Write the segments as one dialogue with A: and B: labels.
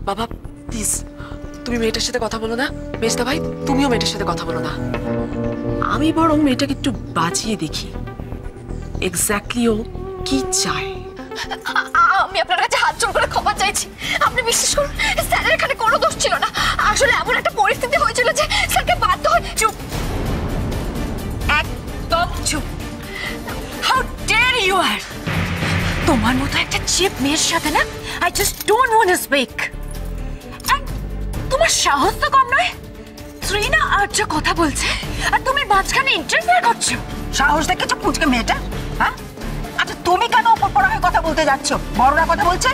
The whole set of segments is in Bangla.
A: বাবা প্লিজ তুমি মেয়েটার সাথে কথা বলো না। মেজদা ভাই তুমিও মেয়েটার সাথে কথা বলো না। আমি বরং মেয়েটাকে একটু বাজিয়ে দেখি এক্স্যাক্টলি ও কি চায়।
B: আমি আপনার কাছে হাত জোড় করে ক্ষমা চাইছি। আপনি বিশ্বাস করুন স্যারের এখানে কোনো দোষ ছিল না। আসলে এমন একটা পরিস্থিতি হয়েছিল যে স্যারকে বাধ্য হয়ে চুপ, একদম চুপ। How dare you are! তোমার মতো একটা চিপ মেয়ের সাথে না I just don't want to speak. তোমার সাহস তো কম নয়। শ্রীনা আর্য কথা বলছে আর তুমি মাঝখানে ইন্টারফেয়ার করছো।
C: সাহস দেখেছো পুচকে মেয়েটা? হ্যাঁ, আচ্ছা তুমি কেন ওপর পড়া হয়ে কথা বলতে যাচ্ছ? বড়রা কথা বলছে।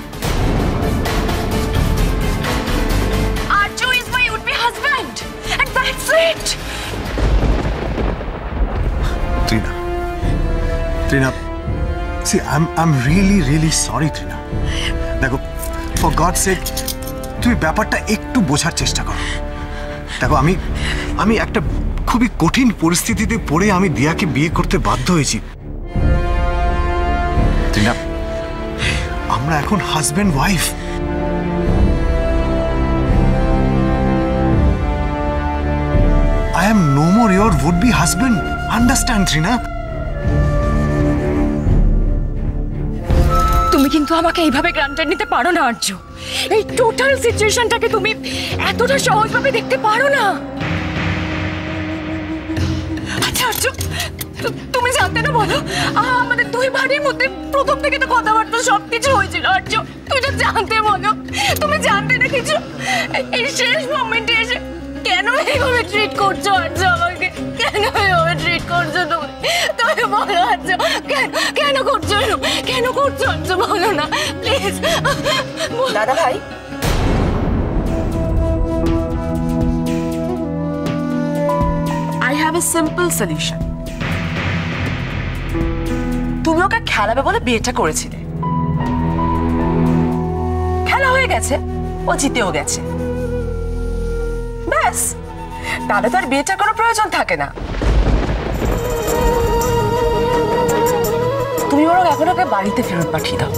B: Arya is my would be husband and that's it.
D: Trina, see, I'm really sorry, Trina. দেখো, for God's sake, তুমি ব্যাপারটা একটু বোঝার চেষ্টা করো। দেখো, আমি একটা খুবই কঠিন পরিস্থিতিতে পড়ে আমি দিয়াকে বিয়ে করতে বাধ্য হয়েছি। Trina, আমরা এখন husband wife. I am no more your would-be husband. Understand, Trina?
B: তুমি কিন্তু আমাকে এইভাবে গ্রান্টেড নিতে পারো না আর্য। এই টোটাল সিচুয়েশনটাকে তুমি এতটা সহজভাবে দেখতে পারো না। আচ্ছা আর্য, তুমি জানতে না বলো আমাদের দুই বাড়ির মধ্যে প্রথম থেকে তো কথাবার্তা সবকিছু হয়েছিল আর্য। তুমি তো জানতে বলো, তুমি জানতে না কিছু। এই শেষ মোমেন্টে এসে কেন এইভাবে ট্রিট করছো আর্য আমাকে? কেন এইভাবে ট্রিট করছো তুমি? তুমি বলো আর্য, কেন করছো? কেন করছো আর্য? বলো না প্লিজ।
A: দাদা ভাই I have a simple solution. তুমি ওকে খেলাবে বলে বিয়েটা করেছিলে, খেলা হয়ে গেছে, ও জিতেও গেছে, ব্যাস। তাহলে তো আর বিয়েটার কোনো প্রয়োজন থাকে না। তুমি বরং এখন ওকে বাড়িতে ফেরত পাঠিয়ে দাও।